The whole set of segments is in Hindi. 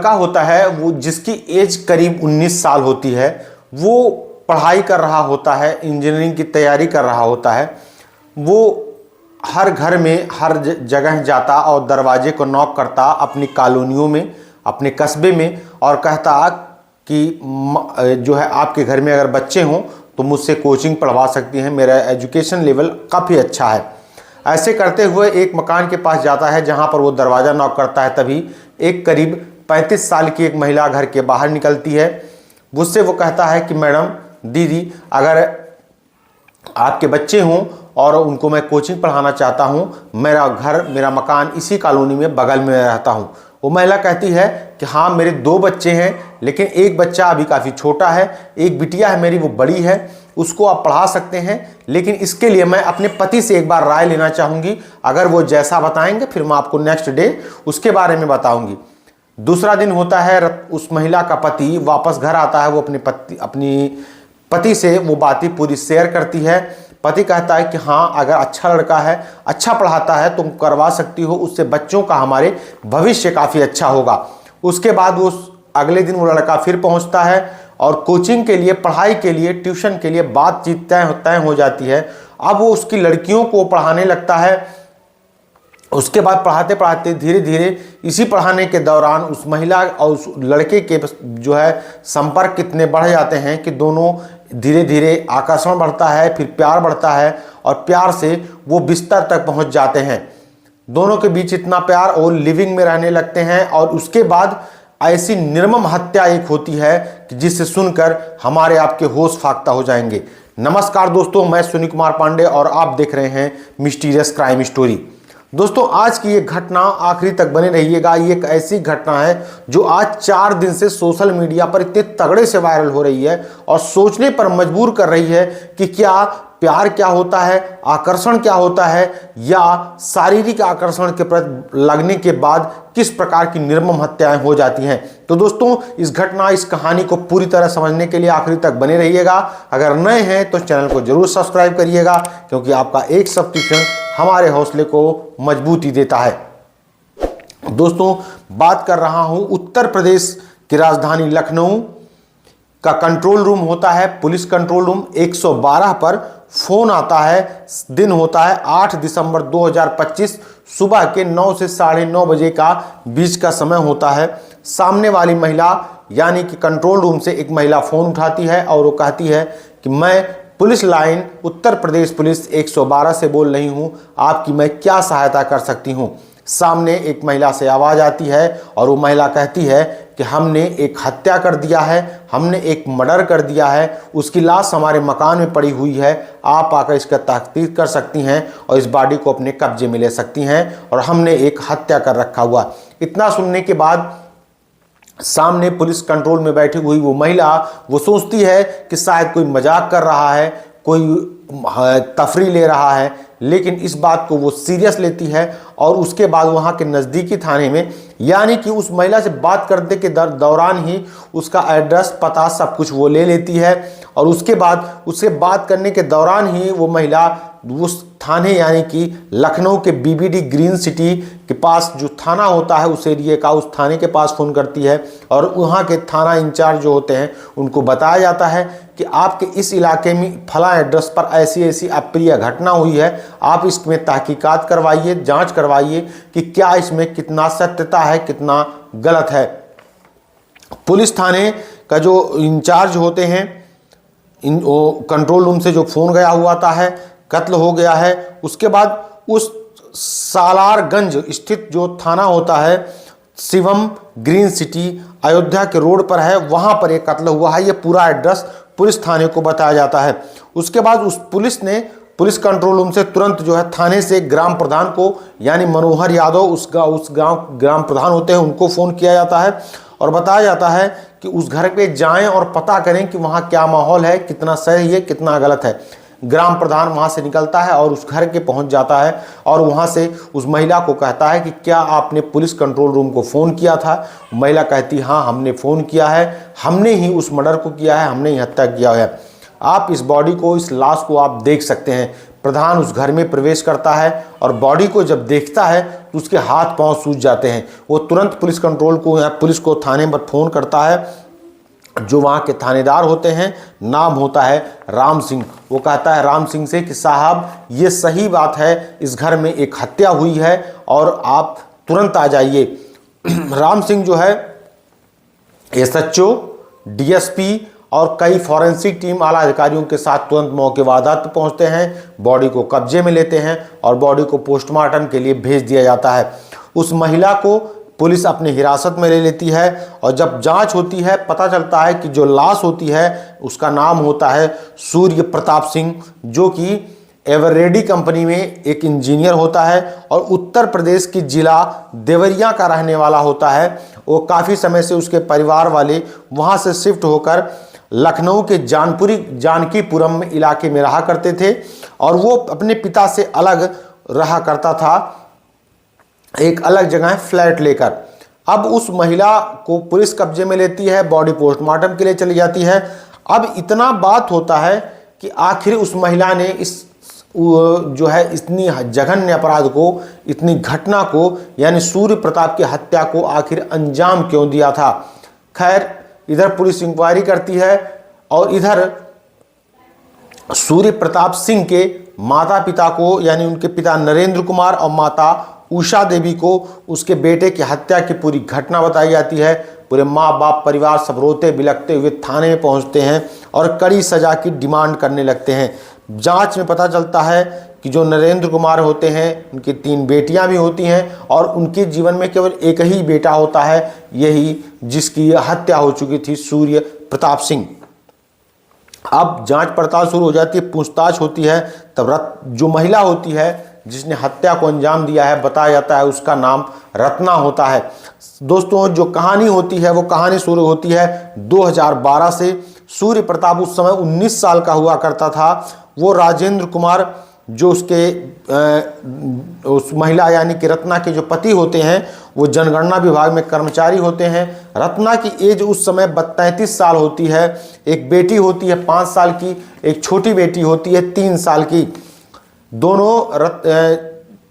लड़का होता है वो जिसकी एज करीब 19 साल होती है, वो पढ़ाई कर रहा होता है, इंजीनियरिंग की तैयारी कर रहा होता है। वो हर घर में हर जगह जाता और दरवाजे को नॉक करता अपनी कॉलोनियों में, अपने कस्बे में, और कहता कि जो है आपके घर में अगर बच्चे हों तो मुझसे कोचिंग पढ़वा सकती हैं, मेरा एजुकेशन लेवल काफ़ी अच्छा है। ऐसे करते हुए एक मकान के पास जाता है जहां पर वो दरवाज़ा नॉक करता है। तभी एक करीब 35 साल की एक महिला घर के बाहर निकलती है। उससे वो कहता है कि मैडम, दीदी, अगर आपके बच्चे हों और उनको मैं कोचिंग पढ़ाना चाहता हूं, मेरा घर, मेरा मकान इसी कॉलोनी में बगल में रहता हूं। वो महिला कहती है कि हाँ, मेरे 2 बच्चे हैं, लेकिन एक बच्चा अभी काफ़ी छोटा है, एक बिटिया है मेरी, वो बड़ी है, उसको आप पढ़ा सकते हैं, लेकिन इसके लिए मैं अपने पति से एक बार राय लेना चाहूँगी। अगर वो जैसा बताएंगे फिर मैं आपको नेक्स्ट डे उसके बारे में बताऊँगी। दूसरा दिन होता है, उस महिला का पति वापस घर आता है। वो अपनी पति से वो बातें पूरी शेयर करती है। पति कहता है कि हाँ, अगर अच्छा लड़का है, अच्छा पढ़ाता है, तुम करवा सकती हो, उससे बच्चों का हमारे भविष्य काफ़ी अच्छा होगा। उसके बाद वो अगले दिन वो लड़का फिर पहुंचता है और कोचिंग के लिए, पढ़ाई के लिए, ट्यूशन के लिए बातचीत तय हो जाती है। अब वो उसकी लड़कियों को पढ़ाने लगता है। उसके बाद पढ़ाते पढ़ाते धीरे धीरे इसी पढ़ाने के दौरान उस महिला और उस लड़के के जो है संपर्क कितने बढ़ जाते हैं कि दोनों धीरे धीरे आकर्षण बढ़ता है, फिर प्यार बढ़ता है, और प्यार से वो बिस्तर तक पहुंच जाते हैं। दोनों के बीच इतना प्यार और लिविंग में रहने लगते हैं। और उसके बाद ऐसी निर्मम हत्या एक होती है कि जिसे सुनकर हमारे आपके होश फाख्ता हो जाएंगे। नमस्कार दोस्तों, मैं सुनील कुमार पांडे और आप देख रहे हैं मिस्टीरियस क्राइम स्टोरी। दोस्तों, आज की ये घटना आखिरी तक बने रहिएगा। ये एक ऐसी घटना है जो आज 4 दिन से सोशल मीडिया पर इतने तगड़े से वायरल हो रही है और सोचने पर मजबूर कर रही है कि क्या प्यार क्या होता है, आकर्षण क्या होता है, या शारीरिक आकर्षण के प्रति लगने के बाद किस प्रकार की निर्मम हत्याएं हो जाती हैं। तो दोस्तों, इस कहानी को पूरी तरह समझने के लिए आखिरी तक बने रहिएगा। अगर नए हैं तो चैनल को जरूर सब्सक्राइब करिएगा, क्योंकि आपका एक सब्सक्रिप्शन हमारे हौसले को मजबूती देता है। दोस्तों, बात कर रहा हूं उत्तर प्रदेश की राजधानी लखनऊ का कंट्रोल रूम होता है, पुलिस कंट्रोल रूम। 112 पर फोन आता है। दिन होता है 8 दिसंबर 2025, सुबह के 9 से 9:30 बजे का बीच का समय होता है। सामने वाली महिला यानी कि कंट्रोल रूम से एक महिला फोन उठाती है और वो कहती है कि मैं police line Uttar Pradesh police 112 से बोल रही हूँ, आपकी मैं क्या सहायता कर सकती हूँ। सामने एक महिला से आवाज़ आती है और वो महिला कहती है कि हमने एक हत्या कर दिया है, हमने एक मर्डर कर दिया है, उसकी लाश हमारे मकान में पड़ी हुई है, आप आकर इसका तहकीक कर सकती हैं और इस बॉडी को अपने कब्जे में ले सकती हैं, और हमने एक हत्या कर रखा हुआ। इतना सुनने के बाद सामने पुलिस कंट्रोल में बैठी हुई वो महिला वो सोचती है कि शायद कोई मजाक कर रहा है, कोई तफरी ले रहा है, लेकिन इस बात को वो सीरियस लेती है और उसके बाद वहाँ के नज़दीकी थाने में, यानी कि उस महिला से बात करने के दौरान ही उसका एड्रेस, पता, सब कुछ वो ले लेती है। और उसके बाद उससे बात करने के दौरान ही वो महिला उस थाने यानी कि लखनऊ के बीबीडी ग्रीन सिटी के पास जो थाना होता है उस एरिए का, उस थाने के पास फ़ोन करती है और वहाँ के थाना इंचार्ज जो होते हैं उनको बताया जाता है कि आपके इस इलाके में फला एड्रेस पर ऐसी ऐसी अप्रिय घटना हुई है, आप इसमें तहकीकात करवाइए, जांच करवाइए कि क्या इसमें कितना सत्यता है, कितना गलत है। पुलिस थाने का जो इंचार्ज होते हैं, कंट्रोल रूम से जो फ़ोन गया हुआ है, कत्ल हो गया है, उसके बाद उस सालारगंज स्थित जो थाना होता है, शिवम ग्रीन सिटी अयोध्या के रोड पर है, वहाँ पर एक कत्ल हुआ है। ये पूरा एड्रेस पुलिस थाने को बताया जाता है। उसके बाद उस पुलिस कंट्रोल रूम से तुरंत जो है थाने से ग्राम प्रधान को यानी मनोहर यादव, उस ग्राम प्रधान होते हैं, उनको फ़ोन किया जाता है और बताया जाता है कि उस घर पे जाएं और पता करें कि वहाँ क्या माहौल है, कितना सही है, कितना गलत है। ग्राम प्रधान वहाँ से निकलता है और उस घर के पहुँच जाता है और वहाँ से उस महिला को कहता है कि क्या आपने पुलिस कंट्रोल रूम को फ़ोन किया था। महिला कहती हाँ, हमने फ़ोन किया है, हमने ही उस मर्डर को किया है, हमने ही हत्या किया है। आप इस बॉडी को, इस लाश को आप देख सकते हैं। प्रधान उस घर में प्रवेश करता है और बॉडी को जब देखता है तो उसके हाथ पांव सूज जाते हैं। वो तुरंत पुलिस कंट्रोल को या पुलिस को थाने पर फ़ोन करता है। जो वहाँ के थानेदार होते हैं, नाम होता है राम सिंह। वो कहता है राम सिंह से कि साहब ये सही बात है, इस घर में एक हत्या हुई है और आप तुरंत आ जाइए। राम सिंह जो है एसएचओ, डीएसपी और कई फॉरेंसिक टीम आला अधिकारियों के साथ तुरंत मौके वारदात पर पहुंचते हैं, बॉडी को कब्जे में लेते हैं और बॉडी को पोस्टमार्टम के लिए भेज दिया जाता है। उस महिला को पुलिस अपनी हिरासत में ले लेती है और जब जांच होती है पता चलता है कि जो लाश होती है उसका नाम होता है सूर्य प्रताप सिंह, जो कि एवरेडी कंपनी में एक इंजीनियर होता है और उत्तर प्रदेश की जिला देवरिया का रहने वाला होता है। वो काफ़ी समय से उसके परिवार वाले वहाँ से शिफ्ट होकर लखनऊ के जानकीपुरम इलाके में रहा करते थे और वो अपने पिता से अलग रहा करता था, एक अलग जगह फ्लैट लेकर। अब उस महिला को पुलिस कब्जे में लेती है, बॉडी पोस्टमार्टम के लिए चली जाती है। अब इतना बात होता है कि आखिर उस महिला ने इस जो है इतनी जघन्य अपराध को, इतनी घटना को, यानी सूर्य प्रताप की हत्या को आखिर अंजाम क्यों दिया था। खैर, इधर पुलिस इंक्वायरी करती है और इधर सूर्य प्रताप सिंह के माता पिता को, यानी उनके पिता नरेंद्र कुमार और माता उषा देवी को उसके बेटे की हत्या की पूरी घटना बताई जाती है। पूरे माँ बाप परिवार सब रोते बिलखते हुए थाने में पहुंचते हैं और कड़ी सजा की डिमांड करने लगते हैं। जांच में पता चलता है कि जो नरेंद्र कुमार होते हैं उनकी 3 बेटियां भी होती हैं और उनके जीवन में केवल एक ही बेटा होता है, यही जिसकी हत्या हो चुकी थी, सूर्य प्रताप सिंह। अब जांच पड़ताल शुरू हो जाती है, पूछताछ होती है। तब जो महिला होती है जिसने हत्या को अंजाम दिया है, बताया जाता है उसका नाम रत्ना होता है। दोस्तों, जो कहानी होती है वो कहानी शुरू होती है 2012 से। सूर्य प्रताप उस समय 19 साल का हुआ करता था। वो राजेंद्र कुमार जो उस महिला यानी कि रत्ना के जो पति होते हैं वो जनगणना विभाग में कर्मचारी होते हैं। रत्ना की एज उस समय 33 साल होती है। एक बेटी होती है 5 साल की, एक छोटी बेटी होती है 3 साल की। दोनों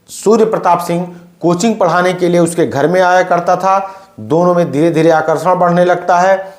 सूर्य प्रताप सिंह कोचिंग पढ़ाने के लिए उसके घर में आया करता था। दोनों में धीरे धीरे आकर्षण बढ़ने लगता है।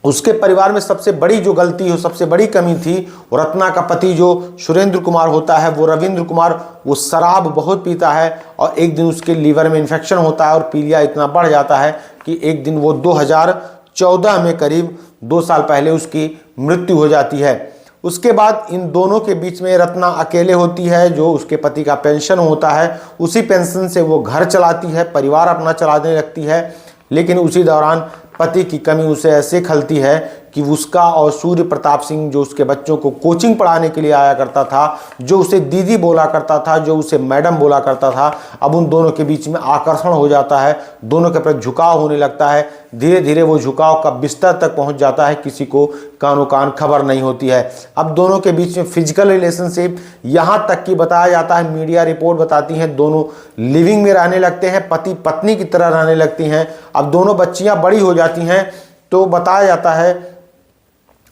उसके परिवार में सबसे बड़ी जो गलती हो, सबसे बड़ी कमी थी, वो रत्ना का पति जो सुरेंद्र कुमार होता है, वो रविंद्र कुमार, वो शराब बहुत पीता है और एक दिन उसके लीवर में इन्फेक्शन होता है और पीलिया इतना बढ़ जाता है कि एक दिन वो 2014 में करीब 2 साल पहले उसकी मृत्यु हो जाती है। उसके बाद इन दोनों के बीच में रत्ना अकेले होती है। जो उसके पति का पेंशन होता है, उसी पेंशन से वो घर चलाती है, परिवार अपना चलाने लगती है। लेकिन उसी दौरान पति की कमी उसे ऐसे खलती है कि उसका और सूर्य प्रताप सिंह जो उसके बच्चों को कोचिंग पढ़ाने के लिए आया करता था, जो उसे दीदी बोला करता था, जो उसे मैडम बोला करता था, अब उन दोनों के बीच में आकर्षण हो जाता है। दोनों के प्रति झुकाव होने लगता है। धीरे धीरे वो झुकाव का बिस्तर तक पहुंच जाता है, किसी को कानो कान खबर नहीं होती है। अब दोनों के बीच में फिजिकल रिलेशनशिप यहाँ तक कि बताया जाता है, मीडिया रिपोर्ट बताती हैं, दोनों लिविंग में रहने लगते हैं, पति पत्नी की तरह रहने लगती हैं। अब दोनों बच्चियाँ बड़ी हो जाती हैं तो बताया जाता है,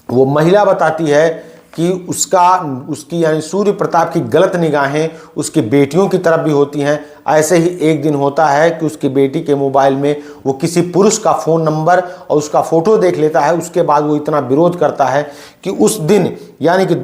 वो महिला बताती है कि उसकी यानी सूर्य प्रताप की गलत निगाहें उसकी बेटियों की तरफ भी होती हैं। ऐसे ही एक दिन होता है कि उसकी बेटी के मोबाइल में वो किसी पुरुष का फ़ोन नंबर और उसका फ़ोटो देख लेता है। उसके बाद वो इतना विरोध करता है कि उस दिन यानी कि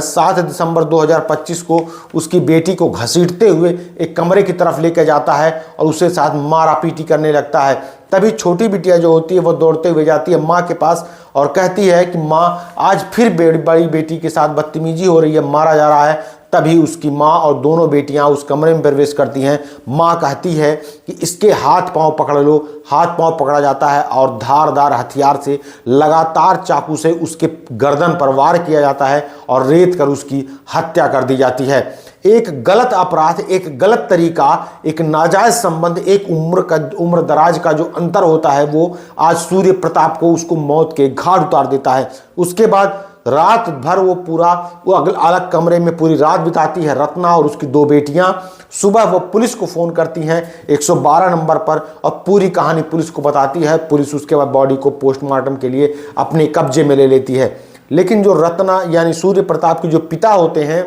7 दिसंबर 2025 को उसकी बेटी को घसीटते हुए एक कमरे की तरफ लेकर जाता है और उसके साथ मारा पीटी करने लगता है। तभी छोटी बिटिया जो होती है वो दौड़ते हुए जाती है माँ के पास और कहती है कि माँ, आज फिर बड़ी बेटी के साथ बदतमीजी हो रही है, मारा जा रहा है। तभी उसकी माँ और दोनों बेटियां उस कमरे में प्रवेश करती हैं। माँ कहती है कि इसके हाथ पांव पकड़ लो। हाथ पांव पकड़ा जाता है और धारदार हथियार से लगातार चाकू से उसके गर्दन पर वार किया जाता है और रेत कर उसकी हत्या कर दी जाती है। एक गलत अपराध, एक गलत तरीका, एक नाजायज संबंध, एक उम्र दराज का जो अंतर होता है वो आज सूर्य प्रताप को उसको मौत के घाट उतार देता है। उसके बाद रात भर वो अलग कमरे में पूरी रात बिताती है रत्ना और उसकी 2 बेटियां। सुबह वो पुलिस को फ़ोन करती हैं 112 नंबर पर और पूरी कहानी पुलिस को बताती है। पुलिस उसके बाद बॉडी को पोस्टमार्टम के लिए अपने कब्जे में ले लेती है। लेकिन जो रत्ना यानी सूर्य प्रताप के जो पिता होते हैं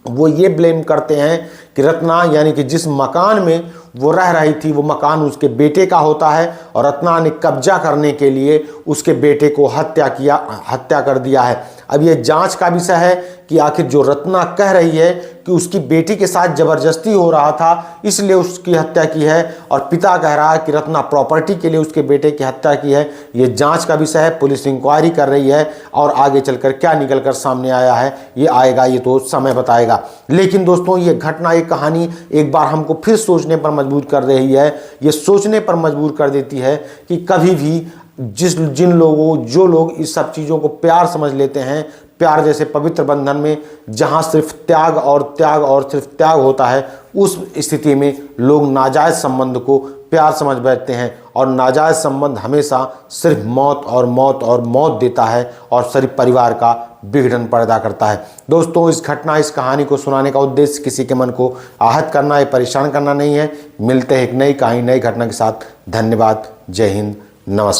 वो ये ब्लेम करते हैं कि रत्ना यानी कि जिस मकान में वो रह रही थी वो मकान उसके बेटे का होता है और रत्ना ने कब्जा करने के लिए उसके बेटे को हत्या कर दिया है। अब ये जांच का विषय है कि आखिर जो रत्ना कह रही है कि उसकी बेटी के साथ ज़बरदस्ती हो रहा था इसलिए उसकी हत्या की है, और पिता कह रहा है कि रत्ना प्रॉपर्टी के लिए उसके बेटे की हत्या की है। ये जांच का विषय है, पुलिस इंक्वायरी कर रही है और आगे चलकर क्या निकल कर सामने आया है ये आएगा, ये तो समय बताएगा। लेकिन दोस्तों ये घटना, ये कहानी एक बार हमको फिर सोचने पर मजबूर कर रही है। ये सोचने पर मजबूर कर देती है कि कभी भी जो लोग इस सब चीज़ों को प्यार समझ लेते हैं, प्यार जैसे पवित्र बंधन में जहाँ सिर्फ त्याग और सिर्फ त्याग होता है, उस स्थिति में लोग नाजायज़ संबंध को प्यार समझ बैठते हैं और नाजायज़ संबंध हमेशा सिर्फ मौत देता है और सिर्फ परिवार का विघटन पैदा करता है। दोस्तों इस कहानी को सुनाने का उद्देश्य किसी के मन को आहत करना या परेशान करना नहीं है। मिलते हैं एक नई कहानी, नई घटना के साथ। धन्यवाद। जय हिंद। नमस्कार।